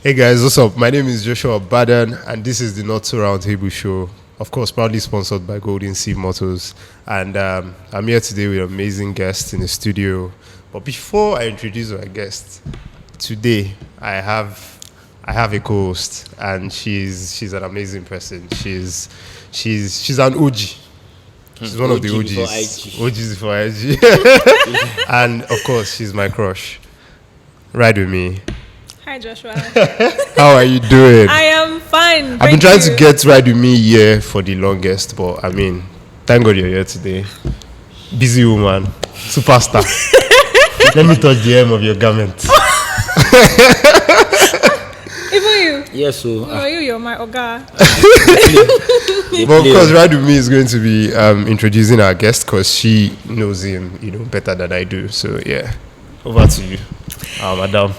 Hey guys, what's up? My name is Joshua Baden, and this is the Not So Roundtable Show. Of course, proudly sponsored by Golden Sea Motors. And I'm here today with amazing guests in the studio. But before I introduce our guest, today I have a co-host, and she's an amazing person. She's an OG. She's one of the OGs. OGs for IG. And of course, she's my crush. Ride with me. Hi, Joshua. How are you doing? I am fine. I've been trying to get Ride with me here for the longest, but I mean, thank God you're here today. Busy woman, superstar. Let me touch the hem of your garment. Even you? Yes, so. No, you're my Oga. But of course, Ride with me is going to be introducing our guest because she knows him, better than I do. So yeah, over to you, madam.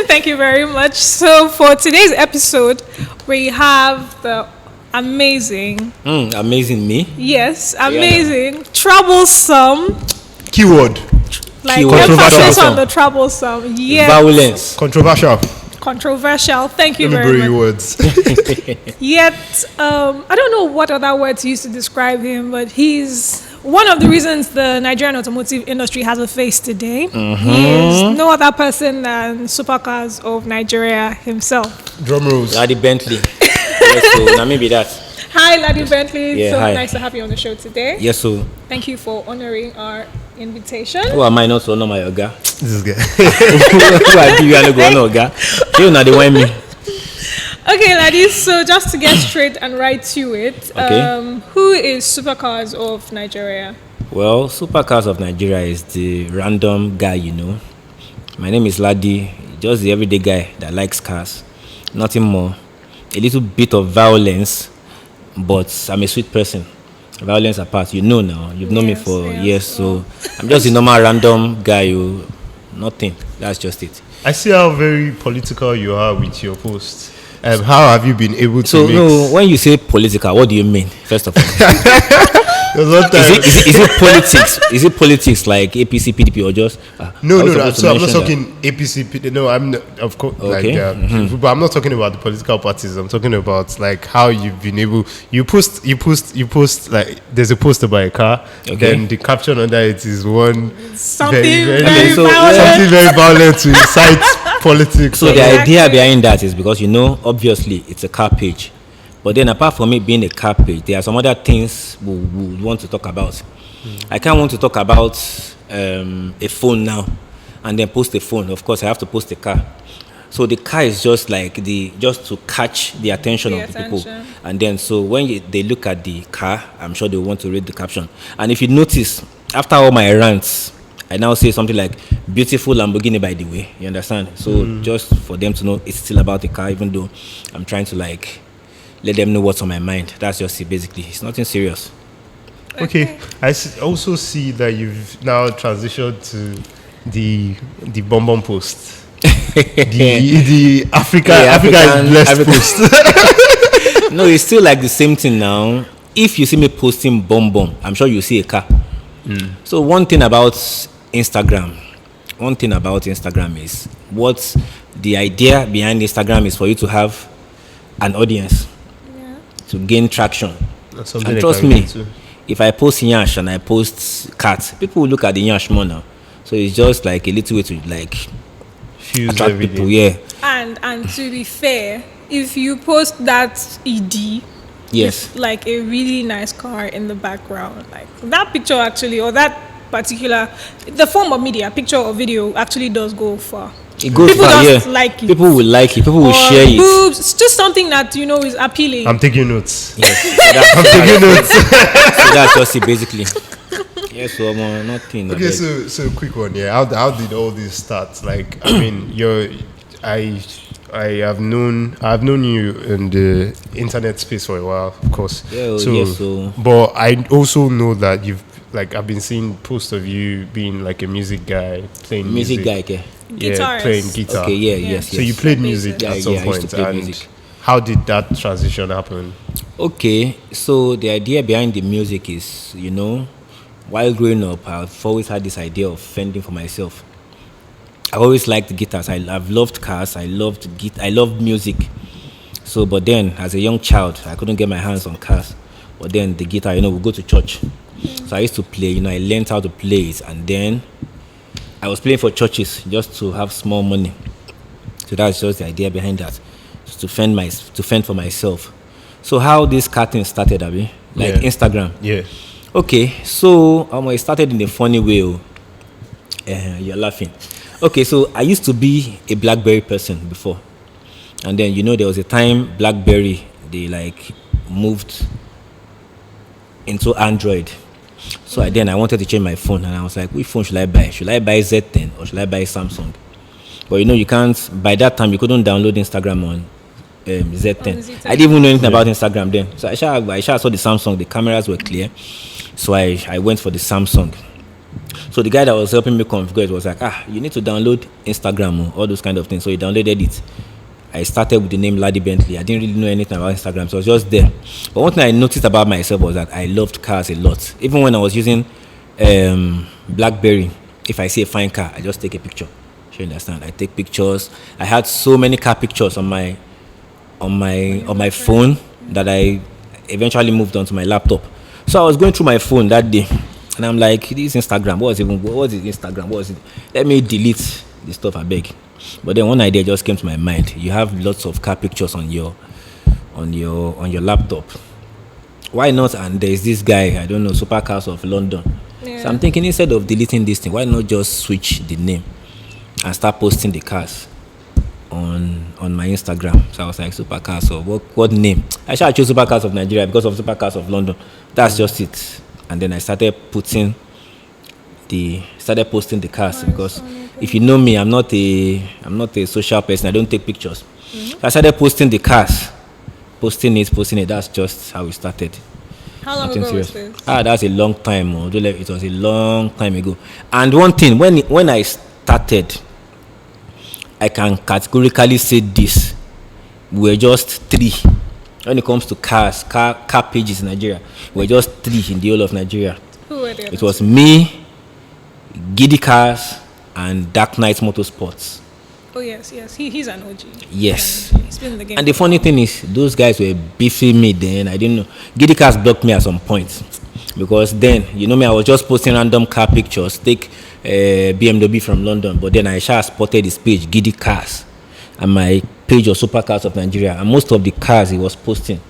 Thank you very much. So for today's episode, we have the amazing me. Yes, amazing, troublesome. Keyword. Like emphasis on the troublesome. Yes. Violence. Controversial. Thank you Let me very borrow much. your words. Yet, I don't know what other words used to describe him, but he's one of the reasons the Nigerian automotive industry has a face today. He is no other person than Supercars of Nigeria himself. Drum rolls. Laddie Bentley. Yes, so now maybe that. Hi, Laddie Bentley. Yeah, so hi. nice to have you on the show today. Yes, so. Thank you for honoring our invitation. Who am I not to honor my Oga? This guy. Who I give you and go honor Oga? You know they want me. Okay, ladies, so just to get straight and right to it, Okay. Who is Supercars of Nigeria? Well, Supercars of Nigeria is the random guy, My name is Laddie, just the everyday guy that likes cars. Nothing more. A little bit of violence, but I'm a sweet person. Violence apart, now. You've known me for years, so I'm just a normal random guy. Nothing. That's just it. I see how very political you are with your posts. How have you been able to So, mix? no, when you say political, what do you mean, first of all? Is it politics? Is it politics like APC, PDP, or just... No. So I'm not talking APC. No, I'm not, of course. Okay. But I'm not talking about the political parties. I'm talking about like how you've been able. You post. Like there's a post about a car. Okay. Then the caption under it is Something very very so, violent. something very violent to incite politics. So the idea behind that is because, obviously it's a car page. But then apart from it being a car page, there are some other things we want to talk about. I can't want to talk about a phone now and then post a phone. Of course, I have to post a car. So the car is just like just to catch the attention of the people. And then so when they look at the car, I'm sure they want to read the caption. And if you notice, after all my rants, I now say something like beautiful Lamborghini, by the way. You understand? So just for them to know it's still about the car, even though I'm trying to let them know what's on my mind. That's just it, basically. It's nothing serious. Okay. I also see that you've now transitioned to the Bonbon post. the Africa is blessed post. No, it's still like the same thing now. If you see me posting Bonbon, I'm sure you see a car. So one thing about Instagram is what the idea behind Instagram is for you to have an audience. To gain traction. And trust me, if I post Yash and I post cat, people will look at the Yash more now. So it's just like a little way to Fuse attract everything. people, yeah. And to be fair, if you post that ED, Yes. with like a really nice car in the background, like that picture actually, or that particular, the form of media, picture or video actually does go far. It goes People far, just yeah. like it. People will like it. People will share it. Boobs, it's just something that is appealing. I'm taking notes. Yes. I'm taking notes. So that's just it, basically. Yes, so nothing. Okay, so quick one, yeah. How did all this start? Like, I mean, I've known you in the internet space for a while, of course. Yeah, so. But I also know that I've been seeing posts of you being like a music guy, playing music. Music guy, okay. Yeah, Guitarist. playing guitar. Okay, yes. So you played music Yeah, at some I used to point, play and music. how did that transition happen? Okay, so the idea behind the music is, while growing up, I've always had this idea of fending for myself. I always liked guitars. I've loved cars. I loved music. So, but then as a young child, I couldn't get my hands on cars. But then the guitar, we go to church. So I used to play. I learned how to play it, and then I was playing for churches just to have small money. So that's just the idea behind that, just to fend for myself. So how this car thing started, Abi? Like Instagram. Yeah. Okay, so it started in a funny way. You're laughing. Okay, so I used to be a BlackBerry person before, and then there was a time BlackBerry they moved into Android. So then I wanted to change my phone, and I was like, which phone should I buy? Should I buy Z10 or should I buy Samsung? But you can't. By that time, you couldn't download Instagram on Z10. I didn't even know anything about Instagram then. So I saw the Samsung. The cameras were clear, so I went for the Samsung. So the guy that was helping me configure it was like, you need to download Instagram, all those kind of things. So he downloaded it. I started with the name Laddie Bentley. I didn't really know anything about Instagram, so I was just there. But one thing I noticed about myself was that I loved cars a lot. Even when I was using BlackBerry, if I see a fine car, I just take a picture. You understand? I take pictures. I had so many car pictures on my phone that I eventually moved on to my laptop. So I was going through my phone that day, and I'm like, this Instagram, what is Instagram? What is it? Let me delete the stuff I beg. But then one idea just came to my mind. You have lots of car pictures on your laptop. Why not? And there's this guy, I don't know, Supercars of London. Yeah. So I'm thinking, instead of deleting this thing, why not just switch the name and start posting the cars on my Instagram? So I was like, Supercars of what name? I chose Supercars of Nigeria because of Supercars of London. That's just it. And then I started posting the cars because if you know me, I'm not a social person. I don't take pictures. So I started posting the cars, posting it. That's just how it started. How long ago was this? That's a long time. It was a long time ago. And one thing, when I started, I can categorically say this: we're just three. When it comes to car pages in Nigeria, we're just three in the whole of Nigeria. Who were they? It was me, Giddy Cars, and Dark Knight Motorsports. Oh yes, he's an OG. Yes. He's been in the game. And the funny thing is, those guys were beefing me then. I didn't know. Giddy Cars blocked me at some point because then, me, I was just posting random car pictures. Take BMW from London, but then I spotted his page, Giddy Cars, and my page was Supercars of Nigeria. And most of the cars he was posting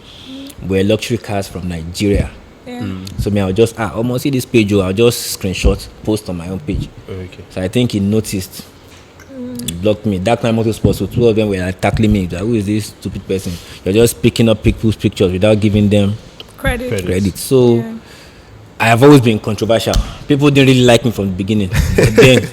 were luxury cars from Nigeria. Yeah. So me, I'll just almost see this page. I'll just screenshot, post on my own page. Okay. So I think he noticed. He blocked me. Dark Knight Motorsports, so two of them were tackling me. Like, who is this stupid person? You're just picking up people's pictures without giving them credit. So I have always been controversial. People didn't really like me from the beginning. But then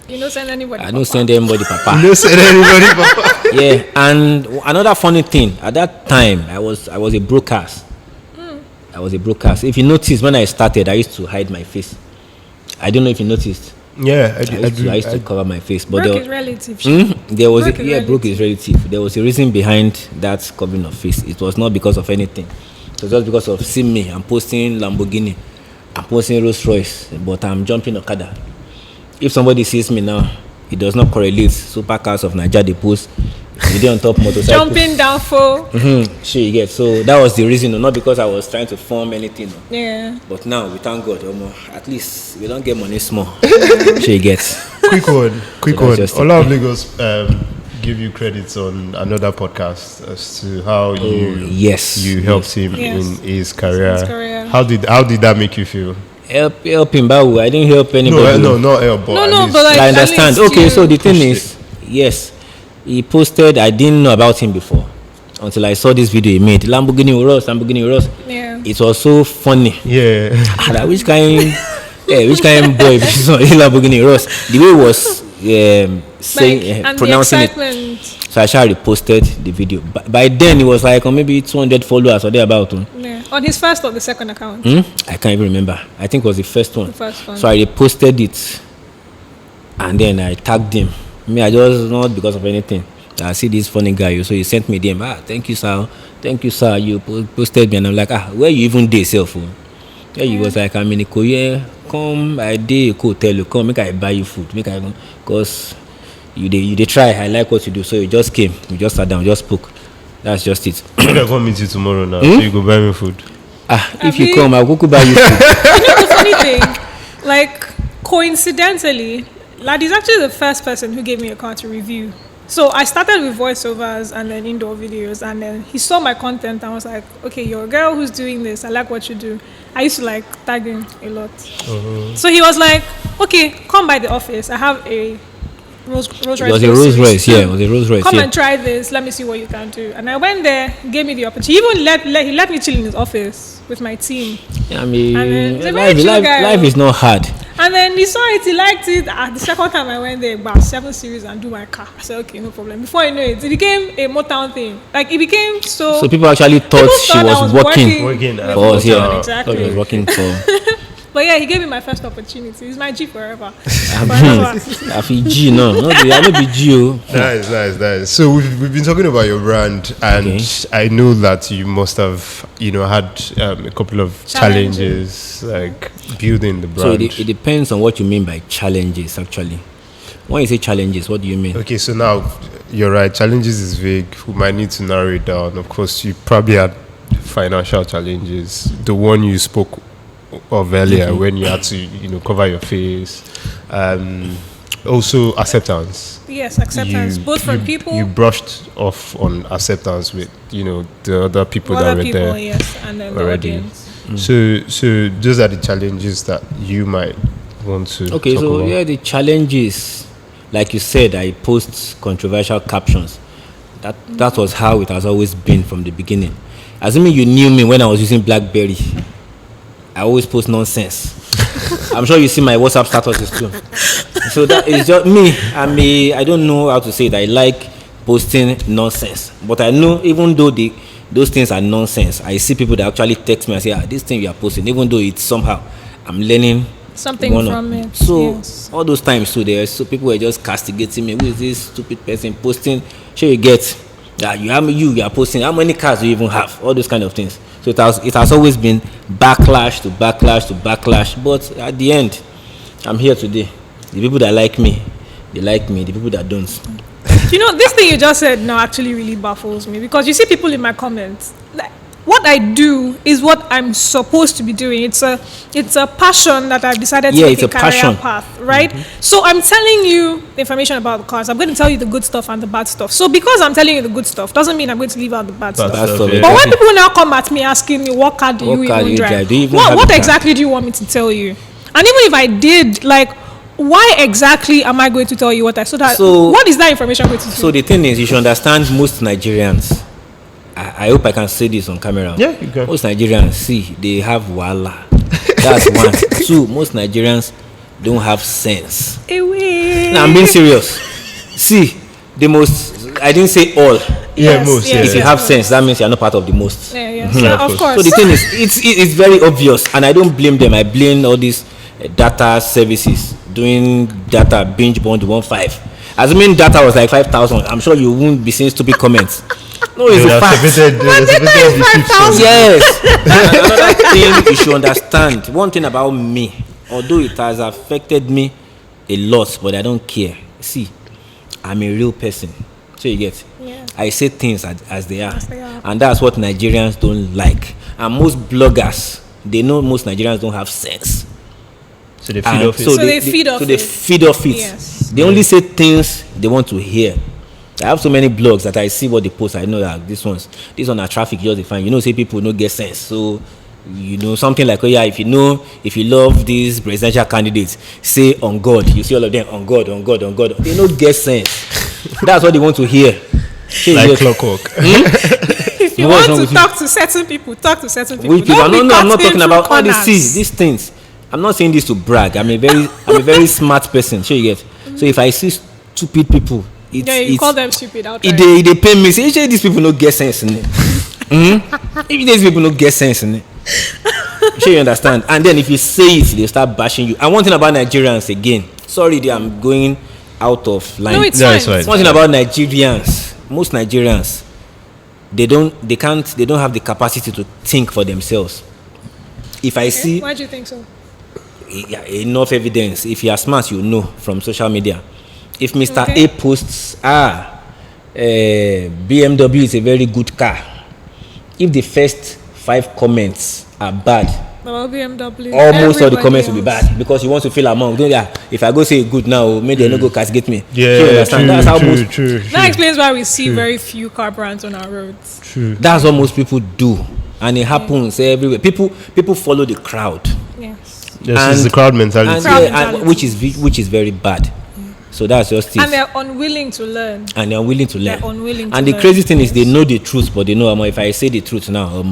you don't send anybody. I don't send anybody, Papa. You don't send anybody, Papa. Yeah, and another funny thing, at that time I was a broadcast. I was a broadcast. If you notice, when I started, I used to hide my face. I don't know if you noticed. Yeah, I used to cover my face. But Broke is relative. Broke is relative. There was a reason behind that covering of face. It was not because of anything. It was just because of seeing me. I'm posting Lamborghini. I'm posting Rolls Royce. But I'm jumping Okada. If somebody sees me now, it does not correlate. Supercars of Nigeria, they post video on top motorcycles. Jumping down for. Sure, you get. So that was the reason, not because I was trying to form anything. Yeah. But now, we thank God, at least we don't get money small. Sure, you get. Quick one. Ola of Lagos give you credits on another podcast as to how you helped him in his career. How did that make you feel? Help him, Bawu. I didn't help anybody. No, not help. But I understand. Okay, so the thing is, yes, he posted. I didn't know about him before until I saw this video he made. Lamborghini Urus. Yeah. It was so funny. Yeah. Which kind boy is not Lamborghini Urus? The way he was saying, pronouncing it. So I reposted the video. By then it was like maybe 200 followers or thereabout. Yeah. On his first or the second account? I can't even remember. I think it was the first one. So I reposted it, and then I tagged him. I just not because of anything. I see this funny guy, so he sent me DM. Thank you, sir. You posted me, and I'm like, where you even dey self? Yeah, he was like, I'm in Ikoye, come I dey hotel, you come make I buy you food, make I because you dey try. I like what you do, so you just came, you just sat down, you just spoke. That's just it. Maybe I come meet you tomorrow now, so you go buy me food. If you come, I'll go buy you food. You know the funny thing, like coincidentally, Lad is actually the first person who gave me a car to review. So I started with voiceovers and then indoor videos, and then he saw my content and was like, okay, you're a girl who's doing this, I like what you do. I used to like tag him a lot. So he was like, okay, come by the office, I have a Rolls Royce. It was a Rolls Royce, yeah. It was a Rolls Royce. Come and try this. Let me see what you can do. And I went there, gave me the opportunity. He even let me chill in his office with my team. Yeah, I mean, life is not hard. And then he saw it, he liked it. The second time I went there, about 7 series and do my car. I said, okay, no problem. Before I know it, it became a Motown thing. Like it became so. So people actually thought she was working for us. Yeah, exactly. Thought she was working for. But yeah, he gave me my first opportunity. He's my G forever. I feel G no. I don't be G. Nice. So we've been talking about your brand, and I know that you must have had a couple of challenges like building the brand. So it depends on what you mean by challenges. Actually, when you say challenges, what do you mean? Okay, so now you're right. Challenges is vague. We might need to narrow it down. Of course, you probably had financial challenges. The one you spoke of earlier, when you had to cover your face, also acceptance. Yes, acceptance, both from people. You brushed off on acceptance with the other people that were there, yes, and then already. The audience. So those are the challenges that you might want to talk about. Yeah, the challenges, like you said, I post controversial captions. That was how it has always been from the beginning. Assuming you knew me when I was using BlackBerry, I always post nonsense. I'm sure you see my WhatsApp statuses too. So that is just me. I don't know how to say it. I like posting nonsense. But I know even though those things are nonsense, I see people that actually text me and say, this thing you are posting, even though it's somehow, I'm learning something from it. So all those times too, people were just castigating me. Who is this stupid person posting? Sure you get that you are posting. How many cars do you even have? All those kind of things. So it has always been backlash to backlash. But at the end, I'm here today. The people that like me, they like me. The people that don't. This thing you just said now actually really baffles me, because you see people in my comments. What I do is what I'm supposed to be doing. It's a passion that I've decided to make a career path, right? Mm-hmm. So I'm telling you the information about the cars. I'm going to tell you the good stuff and the bad stuff. So because I'm telling you the good stuff doesn't mean I'm going to leave out the bad stuff. Yeah. But when people now come at me asking me, what car do you even drive? What exactly do you want me to tell you? And even if I did, why exactly am I going to tell you what I what is that information going to do? So the thing is, you should understand most Nigerians. I hope I can say this on camera. Yeah, you can. Most Nigerians, they have wala. That's one. Two, most Nigerians don't have sense. Now, I'm being serious. I didn't say all. Most. If you have sense, that means you're not part of the most. Yeah, of course. So the thing is, it's very obvious, and I don't blame them. I blame all these data services doing data binge bond 1.5. Assuming data was like 5,000, I'm sure you won't be seeing stupid comments. No, it's a fact. Yes. Another thing you should understand. One thing about me, although it has affected me a lot, but I don't care. See, I'm a real person. So you get. Yeah. I say things as they are, and that's what Nigerians don't like. And most bloggers, they know most Nigerians don't have sense. So they feed off it. So they feed off it. Yes. They only say things they want to hear. I have so many blogs that I see what they post. I know that this one are traffic just define. Say people no get sense. So something like if you love these presidential candidates, say on God. You see all of them on God. They no get sense. That's what they want to hear. Like clockwork. If you want to talk to certain people, talk to certain people. Which people? I'm not talking about all these things. I'm not saying this to brag. I'm a very smart person. Sure you get. So if I see stupid people, you call them stupid outright. They pay me. Say these people no get sense in it. If these people no get sense in it, sure you understand. And then if you say it, they start bashing you. And one thing about Nigerians again. Sorry, I'm going out of line. No, it's fine. One thing about Nigerians, most Nigerians, they don't have the capacity to think for themselves. If I see, why do you think so? enough evidence. If you are smart, you know from social media. If Mr. Okay. A posts, BMW is a very good car. If the first 5 comments are bad, About BMW. almost all the Everybody comments will be else. bad because you want to feel among. Don't yeah. If I go say good now, maybe they no go castigate me. Yeah, You understand? That's how most. true. That explains why we see very few car brands on our roads. True. That's what most people do, and it happens everywhere. People follow the crowd. Yes. Yes, it's the crowd mentality. And, Crowd yeah, and mentality. which is very bad. So that's just it. And they're unwilling to learn. And they're unwilling to learn. They're unwilling to and the learn. crazy thing is they know the truth, but they know if I say the truth now,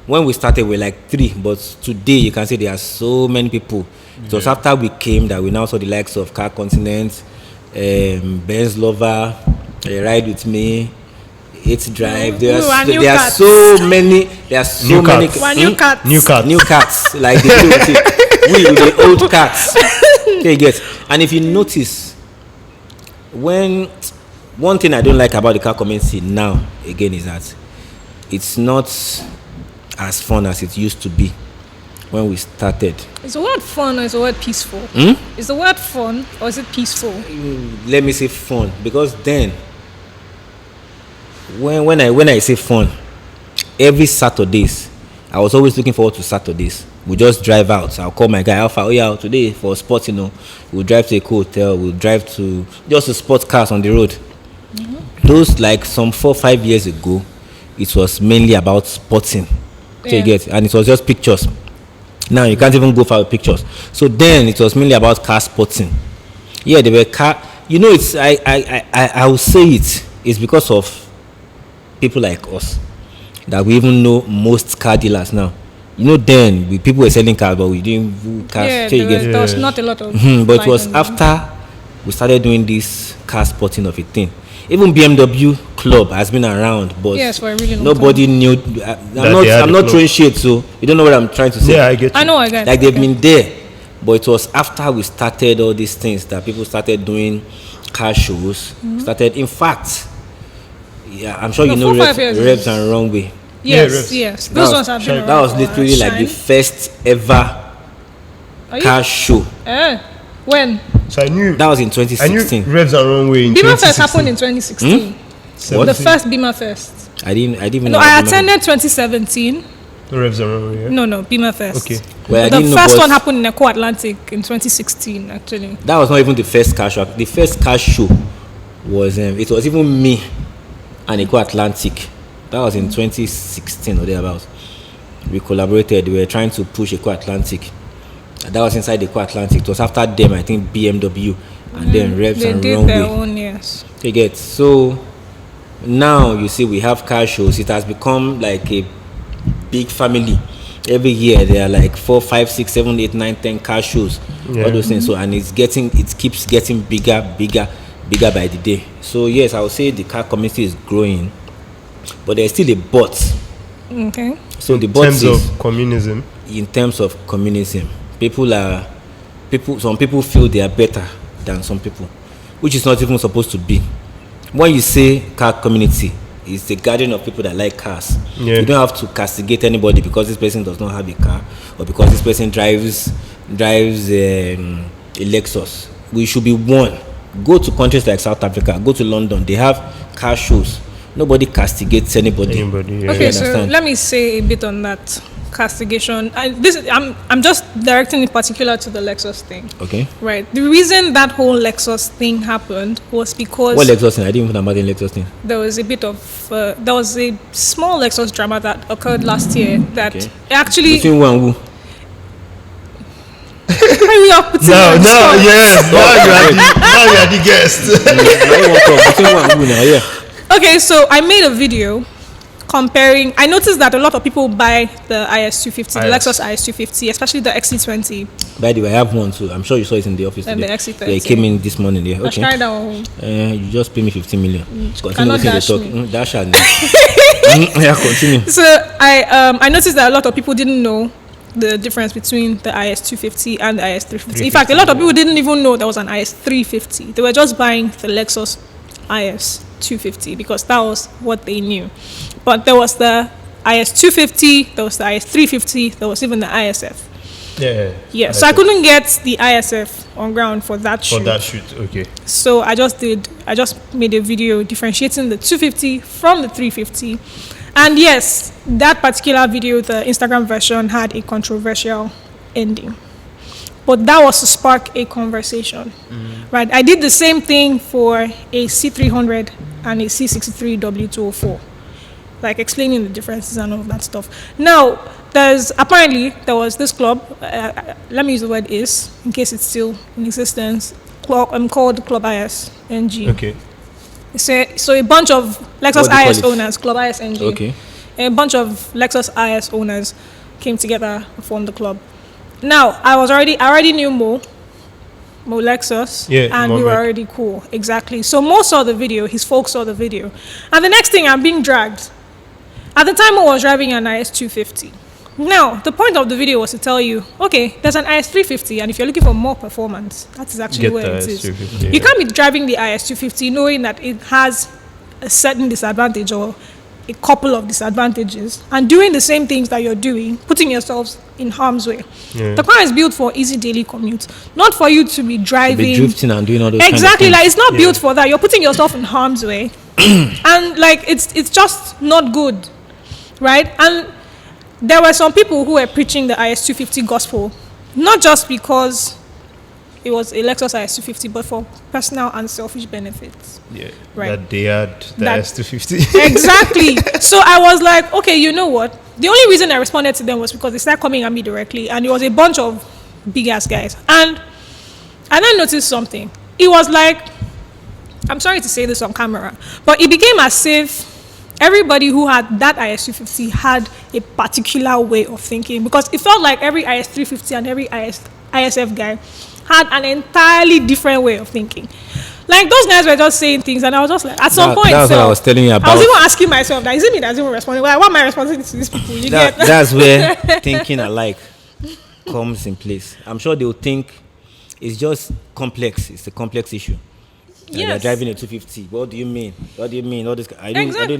when we started we were like 3, but today you can see there are so many people. It was after we came that we now saw the likes of Car Continent, Benz Lover, Ridewithmiee, It's Drive. There are cats. so many. There are so New many. cats. One new cats. New cats. New cats, like we with the old cats. Okay, get. And if you notice, one thing I don't like about the car community now again is that it's not as fun as it used to be when we started. Is the word fun or is the word peaceful? Is the word fun or is it peaceful? Let me say fun, because then when I say fun, every Saturdays I was always looking forward to Saturdays. We just drive out. I'll call my guy Alpha. Oh yeah, today for sports, we'll drive to a cool hotel. We'll drive to sport cars on the road. Those like some 4-5 years ago, it was mainly about sporting. So you get, and it was just pictures. Now you can't even go for pictures. So then it was mainly about car sporting. Yeah, there were car. It's I will say it's because of people like us that we even know most car dealers now. Then people were selling cars, but we didn't do cars. Yeah, So you get, there was not a lot of. but it was light on them. after we started doing this car sporting of a thing. Even BMW Club has been around, but Yes, for a really long nobody knew. I'm not throwing shade, so you don't know what I'm trying to say. Yeah, I get you. I know, I get. Like they've been there, but it was after we started all these things that people started doing car shows. Started, in fact, yeah, I'm sure No, you know 4-5 years Revs is- and Runway. Yes, Revs. yes. Those ones have been around. That was for literally like the Shine. first ever Are you- car show. When? So I knew That was in I 2016. knew Revs and Runway in Beamer Fest 2016. happened in 2016. What? The first Beamer Fest. I didn't even No, know. I about the number. attended 2017. Revs and Runway, yeah? No, Beamer Fest. Okay. Well, I The didn't know, first but one happened in Eco Atlantic in 2016, actually. That was not even the first car show. The first car show was it was even me and Eco Atlantic. That was in 2016 or thereabouts. We collaborated. We were trying to push Eco Atlantic. That was inside Eco Atlantic. It was after them, I think BMW, and then Revs They and did their Runway. own, yes. You get, so now you see we have car shows. It has become like a big family. Every year there are like 4, 5, 6, 7, 8, 9, 10 car shows. Yeah. All those things. So and it keeps getting bigger by the day. So yes, I would say the car community is growing, but there's still a but. Okay. So the In but terms is of communism. in terms of communism. Some people feel they are better than some people, which is not even supposed to be. When you say car community, it's the gathering of people that like cars. Yeah. You don't have to castigate anybody because this person does not have a car or because this person drives a Lexus. We should be one. Go to countries like South Africa, go to London, they have car shows. Nobody castigates anybody. Yeah. Okay, You so understand? let me say a bit on that castigation. I'm just directing it particular to the Lexus thing. Okay. Right. The reason that whole Lexus thing happened was because What Lexus thing? I didn't even know about the Lexus thing. there was a bit of there was a small Lexus drama that occurred last year that Okay. actually Between who and who? hurry up, put it No, on stop. yes. Now you are the guest. I want to talk. Between who and who now? Yeah. Okay, so I made a video comparing. I noticed that a lot of people buy the IS250, the IS. Lexus IS250, especially the XC20 By the way, I have one too. I'm sure you saw it in the office and the today. XC30. Yeah, it came in this morning. Yeah, Let's okay. try that one. You just pay me 15 million. Continue cannot with the dash talk. me. Dash and yeah, continue. So I noticed that a lot of people didn't know the difference between the IS250 and the IS350. In fact, a lot of people didn't even know there was an IS350. They were just buying the Lexus IS250 because that was what they knew. But there was the IS250, there was the IS350, there was even the ISF. Yeah, so I couldn't get the ISF on ground for that shoot. For that shoot, okay. So I just made a video differentiating the 250 from the 350. And yes, that particular video, the Instagram version, had a controversial ending. But that was to spark a conversation, right? I did the same thing for a C300 and a C63 W204, like explaining the differences and all of that stuff. Now, there was this club, let me use the word is, in case it's still in existence, called Club IS NG. Okay. So a bunch of Lexus IS owners, Club IS NG, Okay. a bunch of Lexus IS owners came together and formed the club. Now, I already knew Mo Lexus, and we were already cool. Exactly. So Mo saw the video, his folks saw the video. And the next thing, I'm being dragged. At the time, I was driving an IS250. Now, the point of the video was to tell you, okay, there's an IS350, and if you're looking for more performance, that is actually where it is. You can't be driving the IS250 knowing that it has a certain disadvantage or a couple of disadvantages, and doing the same things that you're doing, putting yourselves in harm's way. Yeah. The car is built for easy daily commute, not for you to be driving, to be drifting and doing all those exactly kind of like it's not built for that. You're putting yourself in harm's way, and like it's just not good, right? And there were some people who were preaching the IS250 gospel, not just because it was a Lexus IS250, but for personal and selfish benefits. Yeah, right. That they had the IS250. Exactly. So I was like, okay, you know what? The only reason I responded to them was because they started coming at me directly, and it was a bunch of big ass guys. And I then noticed something. It was like, I'm sorry to say this on camera, but it became as if everybody who had that IS250 had a particular way of thinking, because it felt like every IS350 and every ISF guy had an entirely different way of thinking. Like, those guys were just saying things, and I was just like, at some point, that's what I was telling you about. I was even asking myself, that is it me that's even responding? Like, what am I responding to these people? That's where thinking alike comes in place. I'm sure they'll think it's just complex. It's a complex issue. Yes. They're driving a 250. What do you mean? What do you mean? All this. I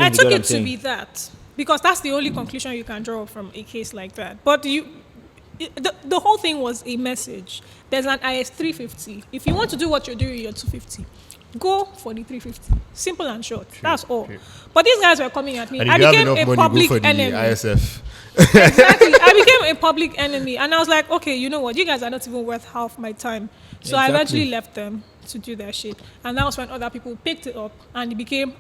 took it to be that, because that's the only conclusion you can draw from a case like that. But the whole thing was a message. There's an IS350. If you want to do what you're doing, you're 250. Go for the 350. Simple and short. True, that's all. True. But these guys were coming at me. And I became a public enemy. ISF. Exactly. I became a public enemy, and I was like, okay, you know what? You guys are not even worth half my time. So I eventually left them to do their shit, and that was when other people picked it up, and it became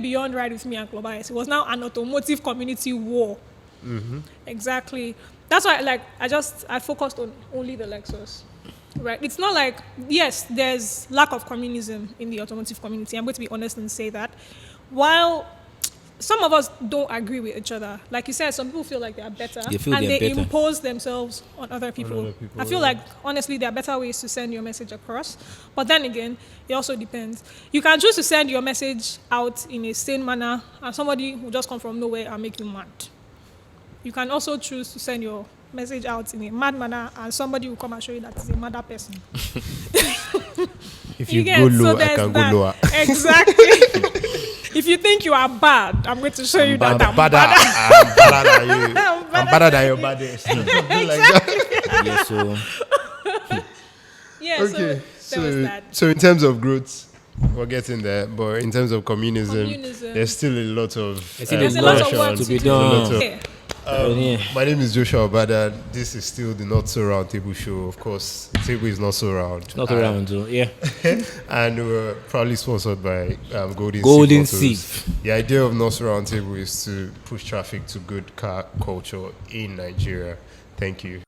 beyond Ridewithmiee and Club IS. It was now an automotive community war. Mm-hmm. Exactly. That's why, I focused on only the Lexus, right? It's not like, yes, there's lack of communism in the automotive community. I'm going to be honest and say that. While some of us don't agree with each other, like you said, some people feel like they are better, they impose themselves on other people. I feel like, honestly, there are better ways to send your message across. But then again, it also depends. You can choose to send your message out in a sane manner, and somebody will just come from nowhere and make you mad. You can also choose to send your message out in a mad manner, and somebody will come and show you that it's a madder person. If you go low, I can go lower. Exactly. If you think you are bad, I'm going to show you that I'm badder. I'm badder than you. I'm badder than your baddest. Okay. So in terms of growth, we're getting there, but in terms of communism, there's still a lot of there's a lot of work to be done. My name is Joshua Bada. This is still the Not So Round Table Show. Of course, the table is not so round. Not around, yeah. And we're proudly sponsored by Golden Sea. The idea of Not So Round Table is to push traffic to good car culture in Nigeria. Thank you.